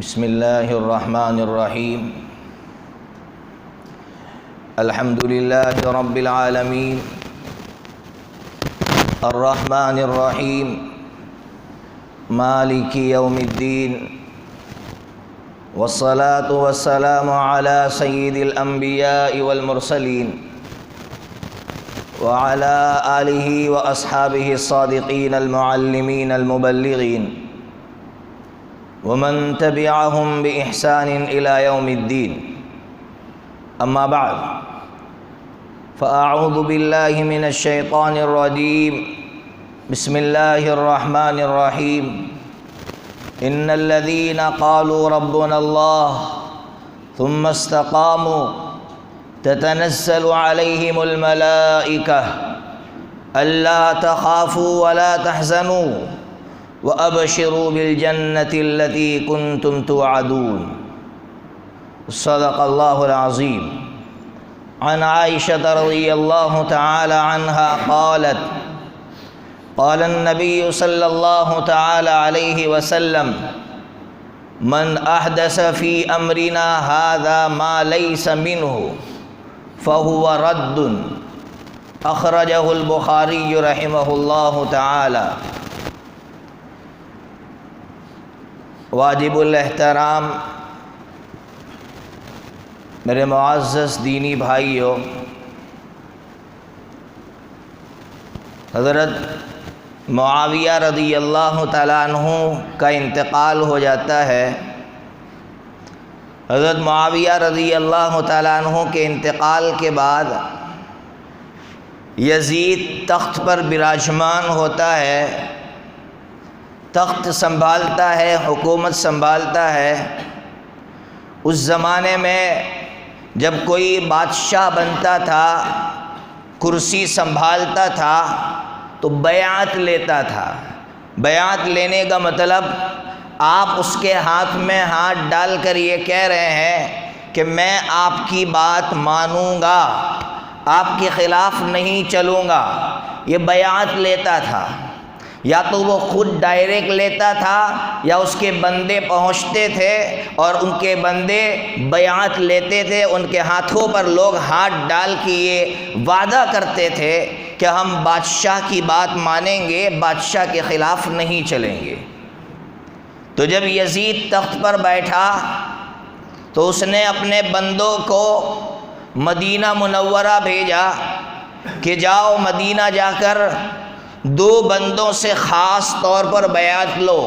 بسم اللہ الرحمن الرحیم الحمد للہ رب العالمین الرحمن الرحیم مالک یوم الدین والصلاة والسلام علی سید الانبیاء والمرسلین وعلى آلہ واصحابہ الصادقین المعلمین المبلغین ومن تبعهم بإحسان إلى يوم الدين أما بعد فأعوذ بالله من الشيطان الرجيم بسم الله الرحمن الرحيم إن الذين قالوا ربنا الله ثم استقاموا تتنزل عليهم الملائكة ألا تخافوا ولا تحزنوا وَأَبْشِرُوا بِالْجَنَّةِ الَّتِي كُنْتُمْ تُوعَدُونَ صدق اللہ العظیم عن عائشة رضی اللہ تعالی عنها قالت قال النبي صلی اللہ تعالی علیہ وسلم من احدث في امرنا هذا ما ليس منه فهو رد اخرجه البخاری رحمہ اللہ تعالی۔ واجب الاحترام میرے معزز دینی بھائیوں، حضرت معاویہ رضی اللہ تعالیٰ عنہ کا انتقال ہو جاتا ہے۔ حضرت معاویہ رضی اللہ تعالیٰ عنہ کے انتقال کے بعد یزید تخت پر براجمان ہوتا ہے، تخت سنبھالتا ہے، حکومت سنبھالتا ہے۔ اس زمانے میں جب کوئی بادشاہ بنتا تھا، کرسی سنبھالتا تھا تو بیعت لیتا تھا۔ بیعت لینے کا مطلب آپ اس کے ہاتھ میں ہاتھ ڈال کر یہ کہہ رہے ہیں کہ میں آپ کی بات مانوں گا، آپ کے خلاف نہیں چلوں گا۔ یہ بیعت لیتا تھا، یا تو وہ خود ڈائریکٹ لیتا تھا یا اس کے بندے پہنچتے تھے اور ان کے بندے بیعت لیتے تھے۔ ان کے ہاتھوں پر لوگ ہاتھ ڈال کے یہ وعدہ کرتے تھے کہ ہم بادشاہ کی بات مانیں گے، بادشاہ کے خلاف نہیں چلیں گے۔ تو جب یزید تخت پر بیٹھا تو اس نے اپنے بندوں کو مدینہ منورہ بھیجا کہ جاؤ مدینہ جا کر دو بندوں سے خاص طور پر بیعت لو،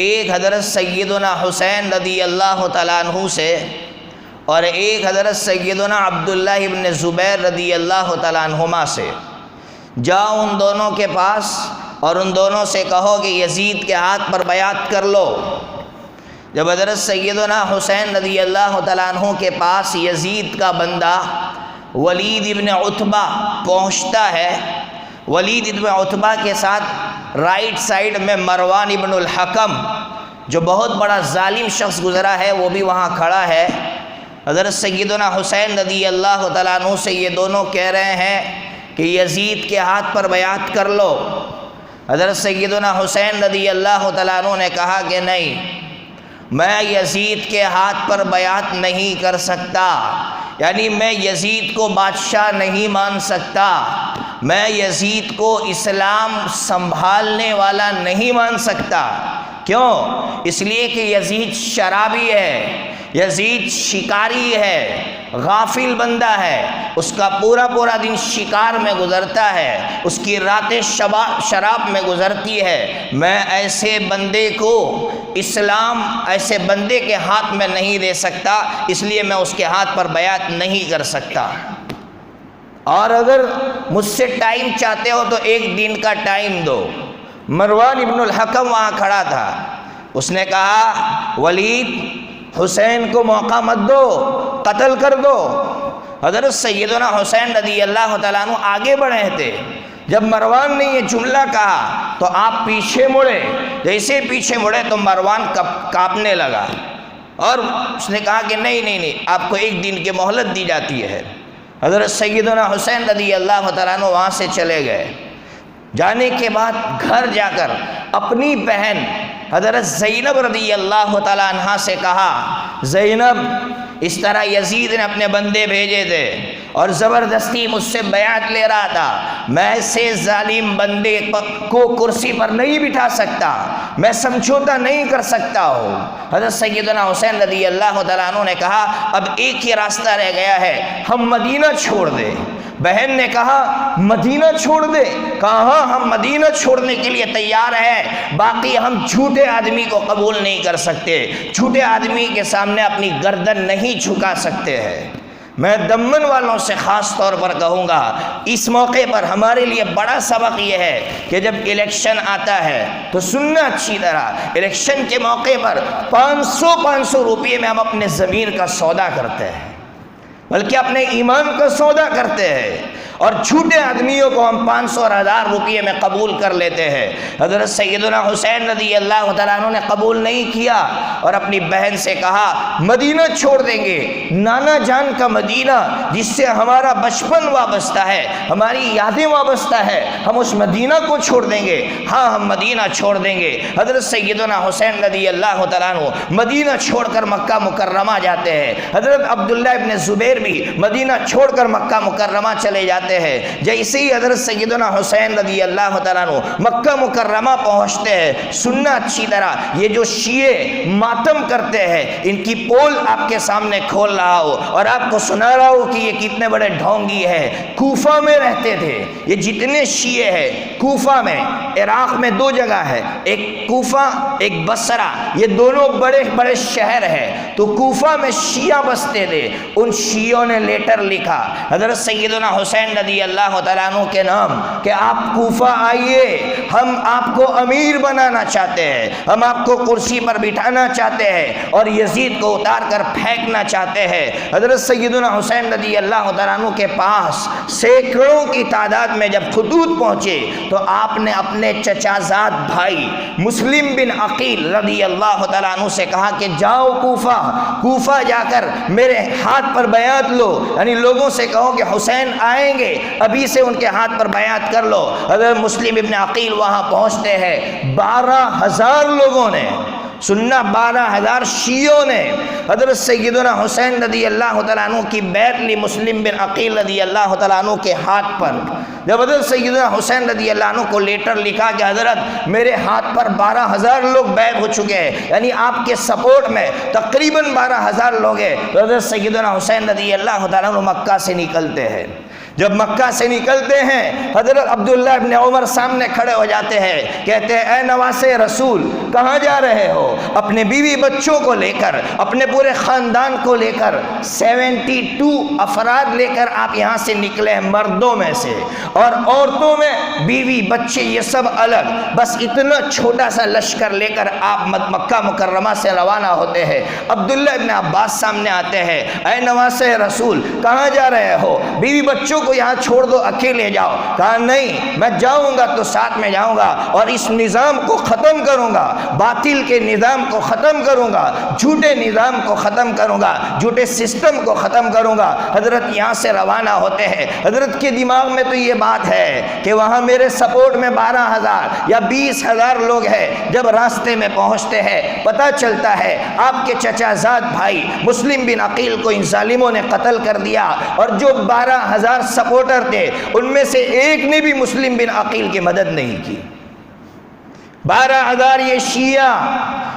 ایک حضرت سیدنا حسین رضی اللہ تعالیٰ عنہ سے اور ایک حضرت سیدنا عبداللہ ابن زبیر رضی اللہ تعالیٰ عنہما سے۔ جاؤ ان دونوں کے پاس اور ان دونوں سے کہو کہ یزید کے ہاتھ پر بیعت کر لو۔ جب حضرت سیدنا حسین رضی اللہ تعالیٰ عنہ کے پاس یزید کا بندہ ولید ابن عتبہ پہنچتا ہے، ولید ابن عتبہ کے ساتھ رائٹ سائڈ میں مروان ابن الحکم جو بہت بڑا ظالم شخص گزرا ہے وہ بھی وہاں کھڑا ہے۔ حضرت سیدنا حسین رضی اللہ تعالیٰ عنہ سے یہ دونوں کہہ رہے ہیں کہ یزید کے ہاتھ پر بیعت کر لو۔ حضرت سیدنا حسین رضی اللہ تعالیٰ عنہ نے کہا کہ نہیں، میں یزید کے ہاتھ پر بیعت نہیں کر سکتا، یعنی میں یزید کو بادشاہ نہیں مان سکتا، میں یزید کو اسلام سنبھالنے والا نہیں مان سکتا۔ کیوں؟ اس لیے کہ یزید شرابی ہے، یزید شکاری ہے، غافل بندہ ہے، اس کا پورا دن شکار میں گزرتا ہے، اس کی راتیں شراب میں گزرتی ہے۔ میں ایسے بندے کو اسلام ایسے بندے کے ہاتھ میں نہیں دے سکتا، اس لیے میں اس کے ہاتھ پر بیعت نہیں کر سکتا۔ اور اگر مجھ سے ٹائم چاہتے ہو تو ایک دن کا ٹائم دو۔ مروان ابن الحکم وہاں کھڑا تھا، اس نے کہا ولید حسین کو موقع مت دو، قتل کر دو۔ حضرت سیدنا حسین رضی اللہ تعالیٰ عنہ آگے بڑھے تھے، جب مروان نے یہ جملہ کہا تو آپ پیچھے مڑے، جیسے پیچھے مڑے تو مروان کانپنے لگا اور اس نے کہا کہ نہیں، آپ کو ایک دن کی مہلت دی جاتی ہے۔ حضرت سیدنا حسین رضی اللہ تعالیٰ عنہ وہاں سے چلے گئے۔ جانے کے بعد گھر جا کر اپنی بہن حضرت زینب رضی اللہ تعالیٰ عنہ سے کہا، زینب اس طرح یزید نے اپنے بندے بھیجے تھے اور زبردستی مجھ سے بیعت لے رہا تھا، میں ایسے ظالم بندے کو کرسی پر نہیں بٹھا سکتا، میں سمجھوتا نہیں کر سکتا ہوں۔ حضرت سیدنا حسین رضی اللہ تعالیٰ عنہ نے کہا اب ایک ہی راستہ رہ گیا ہے، ہم مدینہ چھوڑ دیں۔ بہن نے کہا مدینہ چھوڑ دے؟ کہا ہاں ہم مدینہ چھوڑنے کے لیے تیار ہیں، باقی ہم جھوٹے آدمی کو قبول نہیں کر سکتے، جھوٹے آدمی کے سامنے اپنی گردن نہیں جھکا سکتے ہیں۔ میں دمن والوں سے خاص طور پر کہوں گا، اس موقع پر ہمارے لیے بڑا سبق یہ ہے کہ جب الیکشن آتا ہے تو سننا اچھی طرح، الیکشن کے موقع پر 500 روپے میں ہم اپنے ضمیر کا سودا کرتے ہیں، بلکہ اپنے ایمان کا سودا کرتے ہیں، اور جھوٹے آدمیوں کو ہم 500 اور 1000 روپے میں قبول کر لیتے ہیں۔ حضرت سیدنا حسین رضی اللہ تعالیٰ عنہ نے قبول نہیں کیا اور اپنی بہن سے کہا مدینہ چھوڑ دیں گے، نانا جان کا مدینہ جس سے ہمارا بچپن وابستہ ہے، ہماری یادیں وابستہ ہے، ہم اس مدینہ کو چھوڑ دیں گے؟ ہاں ہم مدینہ چھوڑ دیں گے۔ حضرت سیدنا حسین رضی اللہ تعالیٰ عنہ مدینہ چھوڑ کر مکہ مکرمہ جاتے ہیں۔ حضرت عبداللہ ابن زبیر بھی مدینہ چھوڑ کر مکہ مکرمہ چلے جاتے ہیں۔ جیسے ہی حضرت سیدنا حسین رضی اللہ تعالیٰ عنہ مکہ مکرمہ پہنچتے ہیں، سننا اچھی طرح، یہ جو شیعہ ماتم کرتے ہیں ان کی پول آپ کے سامنے کھول رہا ہو اور آپ کو سنا رہا ہو کہ یہ کتنے بڑے ڈھونگی ہے۔ کوفہ میں رہتے تھے یہ جتنے شیعہ ہیں، کوفہ میں، عراق میں 2 جگہ ہے، ایک کوفہ ایک بصرہ، یہ دونوں بڑے بڑے شہر ہیں۔ تو کوفہ میں شیعہ بستے تھے، ان شیعوں نے لیٹر لکھا حضرت سیدنا حسین رضی اللہ تعالیٰ عنہ کے نام کہ آپ کوفہ آئیے، ہم آپ کو امیر بنانا چاہتے ہیں، ہم آپ کو کرسی پر بٹھانا چاہتے ہیں اور یزید کو اتار کر پھینکنا چاہتے ہیں۔ حضرت سیدنا حسین رضی اللہ تعالیٰ عنہ کے پاس سینکڑوں کی تعداد میں جب خطوط پہنچے تو آپ نے اپنے چچا زاد بھائی مسلم بن عقیل رضی اللہ تعالیٰ عنہ سے کہا کہ جاؤ کوفہ جا کر میرے ہاتھ پر بیعت لو، یعنی لوگوں سے کہو کہ حسین آئیں گے، ابھی سے ان کے ہاتھ پر بیعت کر لو۔ حضرت مسلم ابن عقیل وہاں پہنچتے ہیں، 12,000 لوگوں نے سننا، 12,000 شیعوں نے حضرت سیدنا حسین رضی اللہ تعالیٰ عنہ کی بیعت لی مسلم بن عقیل رضی اللہ تعالیٰ عنہ کے ہاتھ پر۔ جب حضرت سیدنا حسین رضی اللہ عنہ کو لیٹر لکھا کہ حضرت میرے ہاتھ پر 12,000 لوگ بیعت ہو چکے ہیں، یعنی آپ کے سپورٹ میں تقریباً 12,000 لوگ ہیں، تو حضرت سیدنا حسین رضی اللہ تعالیٰ عنہ مکہ سے نکلتے ہیں۔ جب مکہ سے نکلتے ہیں حضرت عبداللہ ابن عمر سامنے کھڑے ہو جاتے ہیں، کہتے ہیں اے نواسے رسول کہاں جا رہے ہو؟ اپنے بیوی بچوں کو لے کر، اپنے پورے خاندان کو لے کر، 72 افراد لے کر آپ یہاں سے نکلے ہیں، مردوں میں سے، اور عورتوں میں بیوی بچے یہ سب الگ، بس اتنا چھوٹا سا لشکر لے کر آپ مکہ مکرمہ سے روانہ ہوتے ہیں۔ عبداللہ ابن عباس سامنے آتے ہیں، اے نواسے رسول کہاں جا رہے ہو؟ بیوی بچوں کو یہاں چھوڑ دو، اکیلے جاؤ۔ کہا نہیں، میں جاؤں گا تو ساتھ میں جاؤں گا اور اس نظام کو ختم کروں گا، باطل کے نظام کو ختم کروں گا، جھوٹے نظام کو ختم کروں گا، جھوٹے سسٹم کو ختم کروں گا۔ حضرت یہاں سے روانہ ہوتے ہیں، حضرت کے دماغ میں تو یہ بات ہے کہ وہاں میرے سپورٹ میں 12,000 یا 20,000 لوگ ہیں۔ جب راستے میں پہنچتے ہیں پتہ چلتا ہے آپ کے چچا زاد بھائی مسلم بن عقیل کو ان ظالموں نے قتل کر دیا، اور جو 12,000 سپورٹر تھے ان میں سے ایک نے بھی مسلم بن عقیل کی مدد نہیں کی۔ 12,000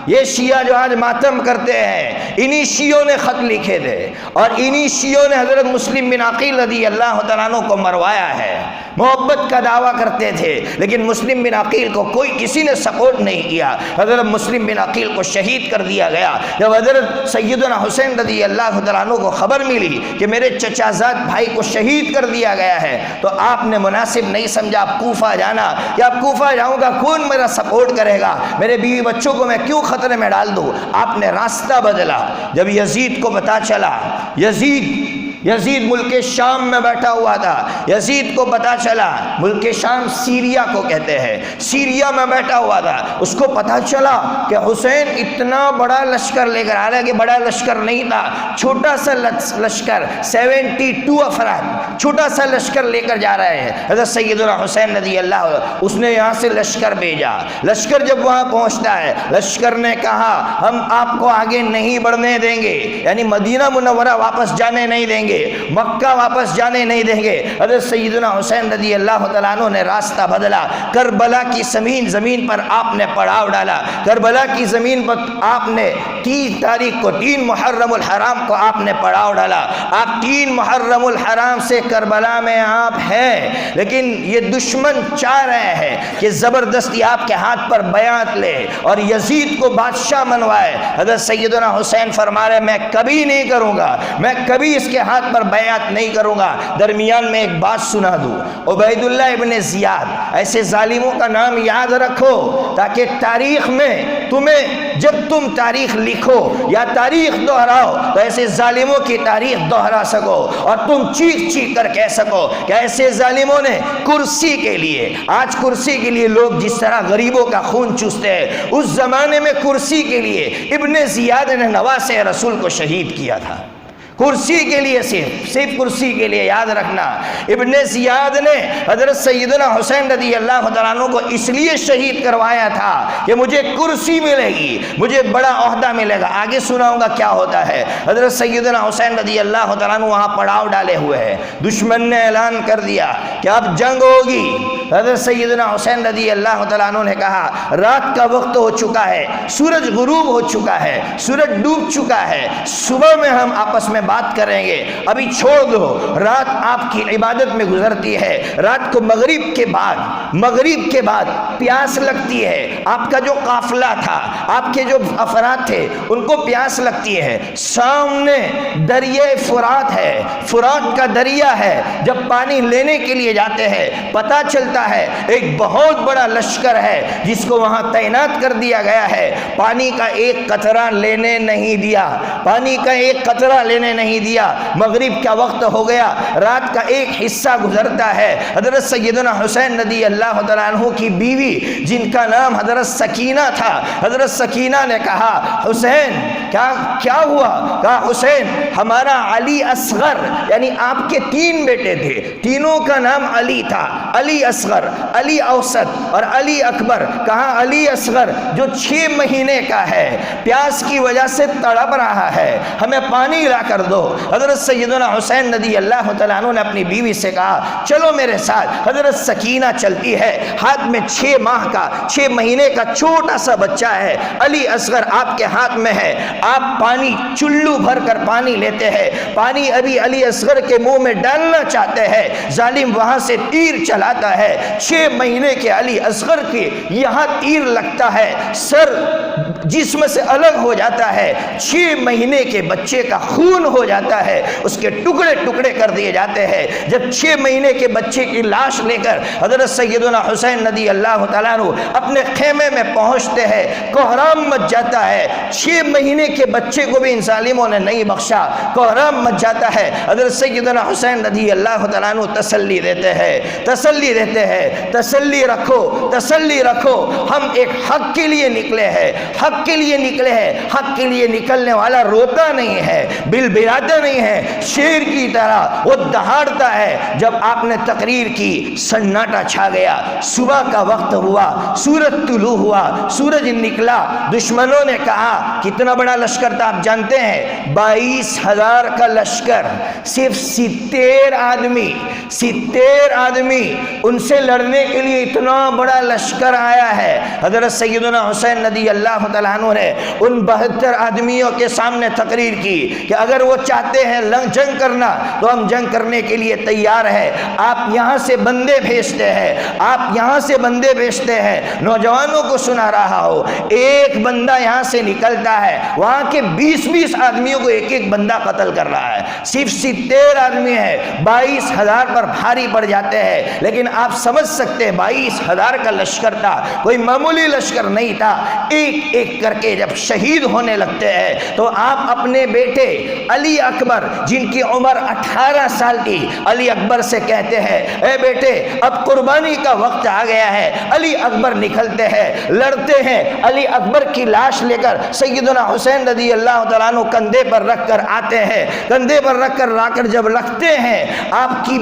یہ شیعہ جو آج ماتم کرتے ہیں، انہی شیعوں نے خط لکھے تھے اور انہی شیعوں نے حضرت مسلم بن عقیل رضی اللہ تعالیٰ عنہ کو مروایا ہے۔ محبت کا دعویٰ کرتے تھے لیکن مسلم بن عقیل کو کسی نے سپورٹ نہیں کیا۔ حضرت مسلم بن عقیل کو شہید کر دیا گیا۔ جب حضرت سیدنا حسین رضی اللہ تعالیٰ عنہ کو خبر ملی کہ میرے چچا زاد بھائی کو شہید کر دیا گیا ہے تو آپ نے مناسب نہیں سمجھا آپ کوفہ جانا، کہ آپ کوفہ جاؤں گا کون میرا سپورٹ کرے گا، میرے بیوی بچوں کو میں کیوں خطرے میں ڈال دوں۔ آپ نے راستہ بدلا۔ جب یزید کو پتہ چلا، یزید یزید ملک شام میں بیٹھا ہوا تھا. یزید کو پتا چلا، ملک شام سیریا کو کہتے ہیں، سیریا میں بیٹھا ہوا تھا. اس کو پتا چلا کہ حسین اتنا بڑا لشکر لے کر، حالانکہ بڑا لشکر نہیں تھا، چھوٹا سا لشکر، 72 افراد، چھوٹا سا لشکر لے کر جا رہے ہیں. حضرت سیدنا حسین رضی اللہ عنہ اس نے یہاں سے لشکر بھیجا. لشکر جب وہاں پہنچتا ہے، لشکر نے کہا ہم آپ کو آگے نہیں بڑھنے دیں گے، یعنی مدینہ منورہ واپس جانے نہیں دیں گے، مکہ واپس جانے نہیں دیں گے. حضرت سیدنا حسین رضی اللہ تعالیٰ عنہ نے راستہ بدلا. کربلا کی زمین پر آپ نے پڑاؤ ڈالا. کربلا کی زمین پر آپ نے 3 تاریخ کو، 3 محرم الحرام کو آپ نے پڑاؤ ڈالا. آپ 3 محرم الحرام سے کربلا میں آپ ہیں، لیکن یہ دشمن چاہ رہے ہیں کہ زبردستی آپ کے ہاتھ پر بیعت لے اور یزید کو بادشاہ منوائے. حضرت سیدنا حسین فرما رہے میں کبھی نہیں کروں گا، میں کبھی اس کے ہاتھ پر بیعت نہیں کروں گا. درمیان میں ایک بات سنا دوں، عبید اللہ ابن زیاد، ایسے ظالموں کا نام یاد رکھو تاکہ تاریخ میں تمہیں، جب تم تاریخ لکھو یا تاریخ دہراؤ تو ایسے ظالموں کی تاریخ دہرا سکو اور تم چیخ چیخ کر کہہ سکو کہ ایسے ظالموں نے کرسی کے لیے، آج کرسی کے لیے لوگ جس طرح غریبوں کا خون چوستے ہیں، اس زمانے میں کرسی کے لیے ابن زیاد نے نواسہ رسول کو شہید کیا تھا. کرسی کے لیے، صرف کرسی کے لیے. یاد رکھنا، ابن زیاد نے حضرت سیدنا حسین رضی اللہ تعالیٰ عنہ کو اس لیے شہید کروایا تھا کہ مجھے کرسی ملے گی، مجھے بڑا عہدہ ملے گا. آگے سناؤں گا کیا ہوتا ہے. حضرت سیدنا حسین رضی اللہ تعالیٰ عنہ وہاں پڑاؤ ڈالے ہوئے ہیں. دشمن نے اعلان کر دیا کہ اب جنگ ہوگی. حضرت سیدنا حسین رضی اللہ تعالیٰ عنہ نے کہا رات کا وقت ہو چکا ہے، سورج غروب ہو چکا ہے، سورج ڈوب چکا ہے، صبح میں ہم آپس میں بات کریں گے، ابھی چھوڑ دو. رات آپ کی عبادت میں گزرتی ہے. رات کو مغرب کے بعد پیاس لگتی ہے. آپ کا جو قافلہ تھا، آپ کے جو افراد تھے، ان کو پیاس لگتی ہے. سامنے دریائے فرات ہے، فرات کا دریا ہے. جب پانی لینے کے لیے جاتے ہیں پتہ چلتا ہے ایک بہت بڑا لشکر ہے جس کو وہاں تعینات کر دیا گیا ہے. پانی کا ایک قطرہ لینے نہیں دیا، پانی کا ایک قطرہ لینے نہیں دیا. مغرب کا وقت ہو گیا، رات کا ایک حصہ گزرتا ہے. حضرت سیدنا حسین رضی اللہ تعالیٰ عنہ کی بیوی جن کا نام حضرت سکینہ تھا، حضرت سکینہ نے کہا حسین کیا ہوا؟ کہا حسین ہمارا علی اصغر، یعنی آپ کے 3 بیٹے تھے، تینوں کا نام علی تھا، علی اصغر، علی اوسط اور علی اکبر. کہا علی اصغر جو 6 مہینے کا ہے، پیاس کی وجہ سے تڑپ رہا ہے، ہمیں پانی لا کر دو. حضرت سیدنا حسین رضی اللہ تعالیٰ عنہ نے اپنی بیوی سے کہا چلو میرے ساتھ. حضرت سکینہ چلتی ہے، ہاتھ میں 6 مہینے کا چھوٹا سا بچہ ہے، علی اصغر آپ کے ہاتھ میں ہے. آپ پانی چلو بھر کر پانی لیتے ہیں، پانی ابھی علی اصغر کے منہ میں ڈالنا چاہتے ہیں، ظالم وہاں سے تیر چلاتا ہے. 6 مہینے کے علی اصغر کے یہاں تیر لگتا ہے، سر جسم سے الگ ہو جاتا ہے. 6 مہینے کے بچے کا خون ہو جاتا ہے، اس کے ٹکڑے ٹکڑے کر دیے جاتے ہیں. جب 6 مہینے کے بچے کی لاش لے کر حضرت سیدنا حسین رضی اللہ تعالیٰ عنہ اپنے خیمے میں پہنچتے ہیں، کوہرام مچ جاتا ہے. 6 مہینے کے بچے کو بھی ان ظالموں نے نہیں بخشا، کوہرام مچ جاتا ہے. حضرت سیدنا حسین رضی اللہ تعالیٰ عنہ تسلی دیتے ہیں، تسلی رکھو، ہم ایک حق کے لیے نکلے ہیں، حق کے لیے نکلنے والا روتا نہیں ہے، بلبلاتا نہیں ہے، شیر کی طرح وہ دہاڑتا ہے. جب آپ نے تقریر کی سناٹا چھا گیا. صبح کا وقت ہوا، سورج طلوع ہوا، سورج نکلا. دشمنوں نے کہا کتنا بڑا لشکر تھا آپ جانتے ہیں؟ 22,000 کا لشکر، صرف 70 آدمی ان سے لڑنے کے لیے اتنا بڑا لشکر آیا ہے. حضرت سیدنا حسین رضی اللہ تعالیٰ عنہ نے ان 72 آدمیوں کے سامنے تقریر کی کہ اگر وہ چاہتے ہیں جنگ کرنا تو ہم جنگ کرنے کے لیے تیار ہیں. آپ یہاں سے بندے بھیجتے ہیں، نوجوانوں کو سنا رہا ہو، ایک بندہ یہاں سے نکلتا ہے، وہاں کے 20 آدمیوں کو ایک بندہ قتل کر رہا ہے. صرف 70 آدمی ہیں، 22,000 پر بھاری پڑ جاتے ہیں. لیکن آپ سمجھ سکتے ہیں 22,000 کا لشکر تھا، کوئی معمولی لشکر نہیں تھا. ایک ایک کر کے جب شہید ہونے لگتے ہیں تو آپ اپنے بیٹے علی اکبر جن کی عمر 18 سال کی، علی اکبر سے کہتے ہیں اے بیٹے اب قربانی کا وقت آ گیا ہے۔ علی اکبر نکلتے ہیں، لڑتے ہیں، علی اکبر کی لاش لے کر سیدنا حسین رضی اللہ تعالیٰ عنہ کندھے پر رکھ کر آتے ہیں، کندھے پر رکھ کر لا کر جب رکھتے ہیں آپ کی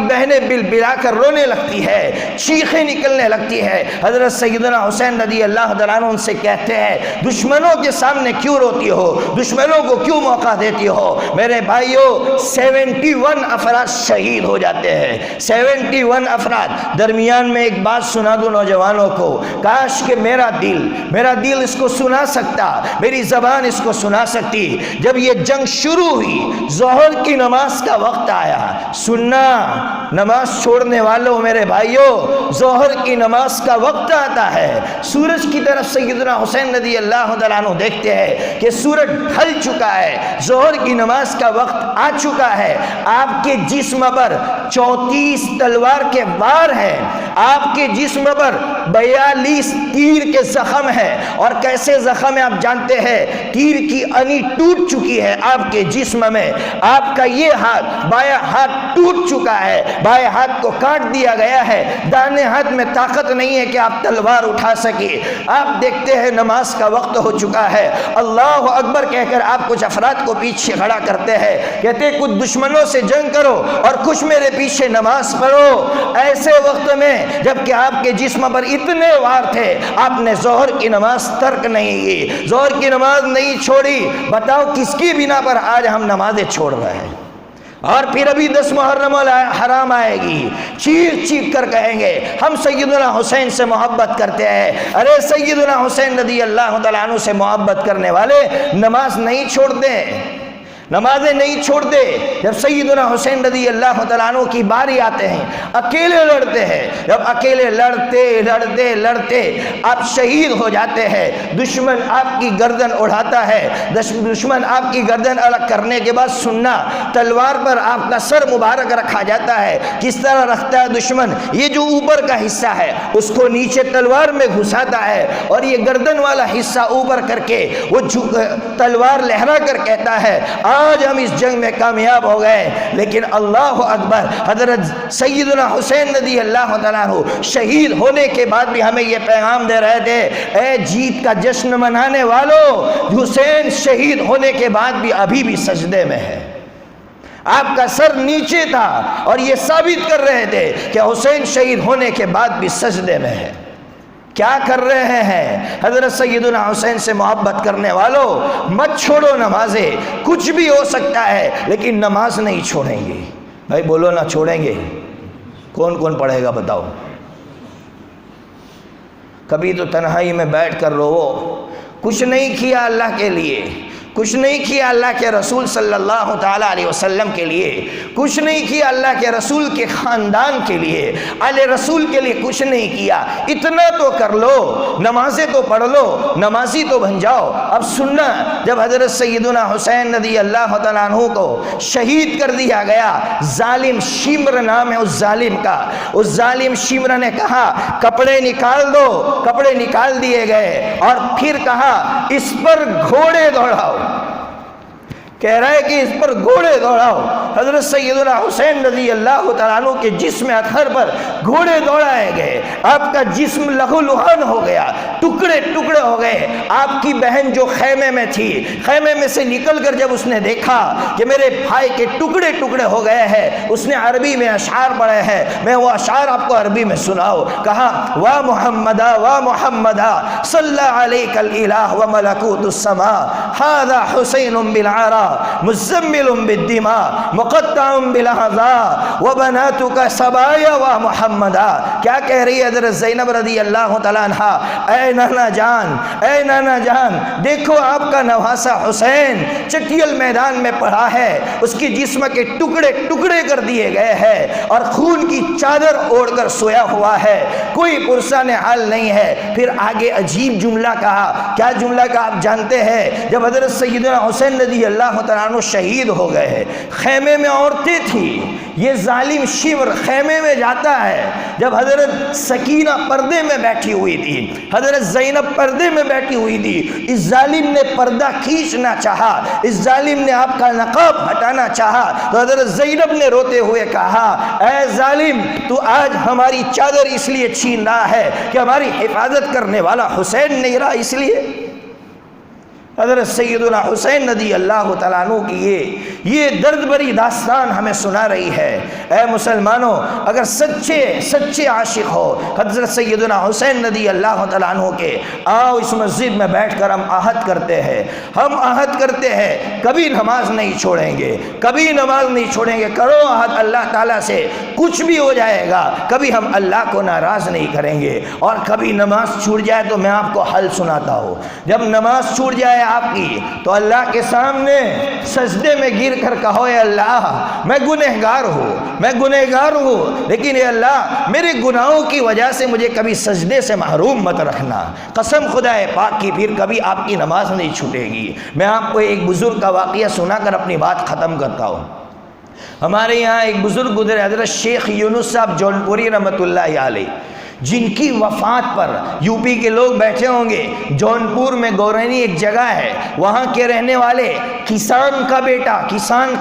بہنیں بلبلا کر رونے لگتی ہے، چیخیں نکلنے لگتی ہے۔ حضرت سیدنا حسین رضی اللہ تعالیٰ عنہ ان سے کہتے ہیں دشمنوں کے سامنے کیوں روتی ہو، دشمنوں کو کیوں موقع دیتی ہو؟ میرے بھائیوں 71 افراد شہید ہو جاتے ہیں، 71 افراد۔ درمیان میں ایک بات سنا دوں نوجوانوں کو، کاش کہ میرا دل اس کو سنا سکتا، میری زبان اس کو سنا سکتی۔ جب یہ جنگ شروع ہوئی، ظہر کی نماز کا وقت آیا، سننا نماز چھوڑنے والوں میرے بھائیوں، ظہر کی نماز کا وقت آتا ہے، سورج کی طرف سیدنا حسین رضی اللہ تعالیٰ عنہ دیکھتے ہیں کہ سورج ڈھل چکا ہے، ظہر کی نماز کا وقت آ چکا ہے۔ آپ کے جسم پر 34 تلوار کے وار ہیں، آپ کے جسم پر 42 تیر کے زخم ہیں، اور کیسے زخم ہیں آپ جانتے ہیں، تیر کی انی ٹوٹ چکی ہے آپ کے جسم میں، آپ کا یہ ہاتھ بایاں ہاتھ ٹوٹ چکا ہے، بایاں ہاتھ کو کاٹ دیا گیا ہے، داہنے ہاتھ میں طاقت نہیں ہے کہ آپ تلوار اٹھا سکیں۔ آپ دیکھتے ہیں نماز کا وقت ہو چکا ہے، اللہ اکبر کہہ کر آپ کچھ افراد کو پیچھے کھڑا کرتے ہیں، کہتے ہیں کچھ دشمنوں سے جنگ کرو اور کچھ میرے پیچھے نماز پڑھو۔ ایسے وقت میں جب کہ آپ کے جسم پر اتنے وار تھے، آپ نے ظہر کی نماز ترک نہیں کی، ظہر کی نماز نہیں چھوڑی۔ بتاؤ کس کی بنا پر آج ہم نمازیں چھوڑ رہے ہیں؟ اور پھر ابھی 10 محرم الحرام آئے گی، چیخ کر کہیں گے ہم سیدنا حسین سے محبت کرتے ہیں۔ ارے سیدنا حسین رضی اللہ تعالیٰ عنہ سے محبت کرنے والے نماز نہیں چھوڑتے، نمازیں نہیں چھوڑتے۔ جب سیدنا حسین رضی اللہ تعالیٰ عنہ کی باری آتے ہیں، اکیلے لڑتے ہیں، جب اکیلے لڑتے آپ شہید ہو جاتے ہیں، دشمن آپ کی گردن اڑاتا ہے، دشمن آپ کی گردن الگ کرنے کے بعد سننا تلوار پر آپ کا سر مبارک رکھا جاتا ہے۔ کس طرح رکھتا ہے دشمن؟ یہ جو اوپر کا حصہ ہے اس کو نیچے تلوار میں گھساتا ہے، اور یہ گردن والا حصہ اوپر کر کے وہ تلوار لہرا کر کہتا ہے آج ہم اس جنگ میں کامیاب ہو گئے۔ لیکن اللہ اکبر، حضرت سیدنا حسین رضی اللہ تعالیٰ عنہ شہید ہونے کے بعد بھی ہمیں یہ پیغام دے رہے تھے، اے جیت کا جشن منانے والوں، حسین شہید ہونے کے بعد بھی ابھی بھی سجدے میں ہے، آپ کا سر نیچے تھا، اور یہ ثابت کر رہے تھے کہ حسین شہید ہونے کے بعد بھی سجدے میں ہے۔ کیا کر رہے ہیں؟ حضرت سیدنا حسین سے محبت کرنے والوں مت چھوڑو نمازیں، کچھ بھی ہو سکتا ہے لیکن نماز نہیں چھوڑیں گے۔ بھائی بولو نہ چھوڑیں گے، کون پڑھے گا بتاؤ؟ کبھی تو تنہائی میں بیٹھ کر رو، کچھ نہیں کیا اللہ کے لیے، کچھ نہیں کیا اللہ کے رسول صلی اللہ تعالیٰ علیہ وسلم کے لیے، کچھ نہیں کیا اللہ کے رسول کے خاندان کے لیے، آل رسول کے لیے کچھ نہیں کیا۔ اتنا تو کر لو، نمازیں تو پڑھ لو، نمازی تو بن جاؤ۔ اب سننا، جب حضرت سیدنا حسین رضی اللہ تعالیٰ عنہ کو شہید کر دیا گیا، ظالم شمر نام ہے اس ظالم کا، اس ظالم شمر نے کہا کپڑے نکال دو، کپڑے نکال دیے گئے، اور پھر کہا اس پر گھوڑے دوڑاؤ، کہہ رہا ہے کہ اس پر گھوڑے دوڑاؤ۔ حضرت سیدنا حسین رضی اللہ تعالیٰ عنہ کے جسم اطہر پر گھوڑے دوڑائے گئے، آپ کا جسم لہو لہان ہو گیا، ٹکڑے ٹکڑے ہو گئے۔ آپ کی بہن جو خیمے میں تھی، خیمے میں سے نکل کر جب اس نے دیکھا کہ میرے بھائی کے ٹکڑے ٹکڑے ہو گئے ہیں، اس نے عربی میں اشعار پڑھے ہیں، میں وہ اشعار آپ کو عربی میں سناؤ۔ کہا وا محمدا وا محمدا صلی علیک الالہ و ملکوت السماء، ھذا حسین بالعرا مزمل بالدماء مقطع بالاعضاء وبناتك سبايا ومحمدا۔ کیا کہہ رہی ہے حضرت زینب رضی اللہ تعالیٰ عنہ؟ اے نانا جان، اے نانا جان، دیکھو آپ کا نواسا حسین چٹیل میدان میں پڑا ہے، اس کی جسم کے ٹکڑے ٹکڑے کر دیے گئے ہیں، اور خون کی چادر اوڑھ کر سویا ہوا ہے، کوئی پرسان حال نہیں ہے۔ پھر آگے عجیب جملہ کہا، کیا جملہ کہا آپ جانتے ہیں؟ جب حضرت سیدنا حسین رضی اللہ اللہ تعالیٰ عنہ شہید ہو گئے ہیں۔ خیمے میں عورتیں تھیں، یہ ظالم شمر خیمے میں جاتا ہے۔ جب حضرت سکینہ پردے میں بیٹھی ہوئی تھی، حضرت زینب پردے میں بیٹھی ہوئی تھی، اس ظالم نے پردہ کھینچنا چاہا، اس ظالم نے آپ کا نقاب ہٹانا چاہا، تو حضرت زینب نے روتے ہوئے کہا اے ظالم، تو آج ہماری چادر اس لیے چھین رہا ہے کہ ہماری حفاظت کرنے والا حسین نہیں رہا، اس لیے۔ حضرت سیدنا حسین رضی اللہ تعالیٰ عنہ کی یہ درد بری داستان ہمیں سنا رہی ہے۔ اے مسلمانوں، اگر سچے عاشق ہو حضرت سیدنا حسین رضی اللہ تعالیٰ عنہ کے، آؤ اس مسجد میں بیٹھ کر ہم عہد کرتے ہیں، کبھی نماز نہیں چھوڑیں گے، کبھی نماز نہیں چھوڑیں گے۔ کرو عہد اللہ تعالیٰ سے، کچھ بھی ہو جائے گا کبھی ہم اللہ کو ناراض نہیں کریں گے۔ اور کبھی نماز چھوٹ جائے تو میں آپ کو حل سناتا ہوں۔ جب نماز چھوٹ جائے آپ کی تو اللہ کے سامنے سجدے میں گر کر کہو اے اللہ میں گنہگار ہوں، لیکن اے اللہ میرے گناہوں کی وجہ سے مجھے کبھی سجدے سے محروم مت رکھنا۔ قسم خدا پاک کی پھر کبھی آپ کی نماز نہیں چھوٹے گی۔ میں آپ کو ایک بزرگ کا واقعہ سنا کر اپنی بات ختم کرتا ہوں۔ ہمارے یہاں ایک بزرگ گزرے حضرت شیخ یونس صاحب جونپوری رحمۃ اللہ علیہ، جن کی وفات پر یو پی کے لوگ بیٹھے ہوں گے۔ جونپور میں گورینی ایک جگہ ہے، وہاں کے رہنے والے کسان کا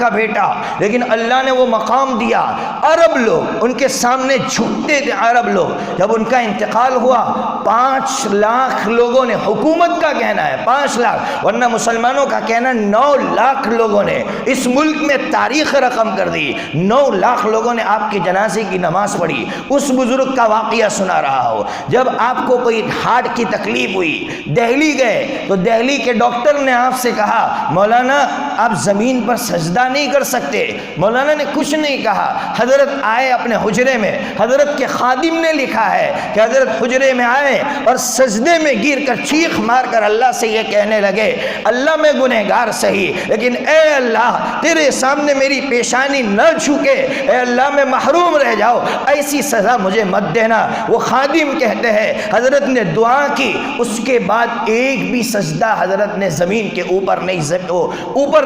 بیٹا، لیکن اللہ نے وہ مقام دیا۔ عرب لوگ ان کے سامنے جھکتے تھے، عرب لوگ۔ جب ان کا انتقال ہوا 5 لاکھ لوگوں نے، حکومت کا کہنا ہے 5 لاکھ، ورنہ مسلمانوں کا کہنا 9 لاکھ لوگوں نے اس ملک میں تاریخ رقم کر دی۔ 9 لاکھ لوگوں نے آپ کے جنازے کی نماز پڑھی۔ اس بزرگ کا واقعہ سنا رہا ہو، جب آپ کو کوئی ہارٹ کی تکلیف ہوئی، دہلی گئے تو دہلی کے ڈاکٹر نے آپ سے کہا مولانا آپ زمین پر سجدہ نہیں کر سکتے۔ مولانا نے کچھ نہیں کہا، حضرت آئے اپنے حجرے میں، حضرت کے خادم نے لکھا ہے کہ حضرت حجرے میں آئے اور سجدے میں گر کر چیخ مار کر اللہ سے یہ کہنے لگے اللہ میں گنہگار سہی، لیکن اے اللہ تیرے سامنے میری پیشانی نہ جھکے، اے اللہ میں محروم رہ جاؤ، ایسی سزا مجھے مت دینا۔ وہ خادم کہتے ہیں حضرت نے دعا کی، اس کے بعد ایک بھی سجدہ حضرت نے زمین کے اوپر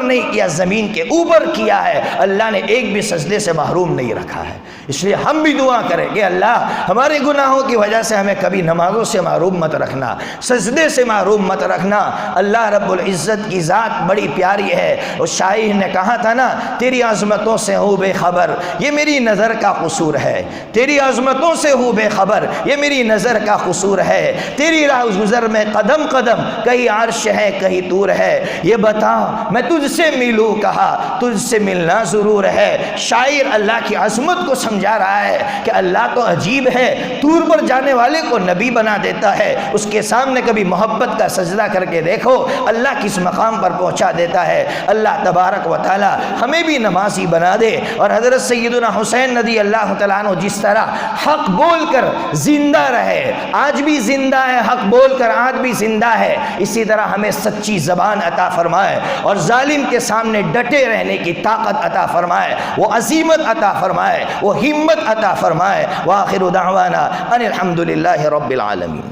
نہیں کیا، زمین کے اوپر کیا ہے۔ اللہ نے ایک بھی سجدے سے محروم نہیں رکھا ہے۔ اس لیے ہم بھی دعا کریں کہ اللہ ہمارے گناہوں کی وجہ سے ہمیں کبھی نمازوں سے محروم مت رکھنا، سجدے سے محروم مت رکھنا۔ اللہ رب العزت کی ذات بڑی پیاری ہے۔ اور شاعر نے کہا تھا نا تیری عظمتوں سے ہوں بے خبر یہ میری نظر کا قصور ہے، تیری عظمتوں سے ہوں بے خبر یہ میری نظر کا قصور ہے، تیری راہ گزر میں قدم قدم کہیں عرش ہے کہیں طور ہے، یہ بتا میں تجھ سے ملوں کہا تجھ سے ملنا ضرور ہے۔ شاعر اللہ کی عظمت کو سمجھا رہا ہے کہ اللہ تو عجیب ہے، طور پر جانے والے کو نبی بنا دیتا ہے، اس کے سامنے کبھی محبت کا سجدہ کر کے دیکھو اللہ کس مقام پر پہنچا دیتا ہے۔ اللہ تبارک و تعالی ہمیں بھی نمازی بنا دے، اور حضرت سیدنا حسین رضی اللہ تعالیٰ عنہ جس طرح حق بول کر زندہ رہے، آج بھی زندہ ہے، حق بول کر آج بھی زندہ ہے، اسی طرح ہمیں سچی زبان عطا فرمائے اور ظالم کے سامنے ڈٹے رہنے کی طاقت عطا فرمائے، وہ عزیمت عطا فرمائے، وہ ہمت عطا فرمائے۔ وآخر دعوانا ان الحمد للہ رب العالمین۔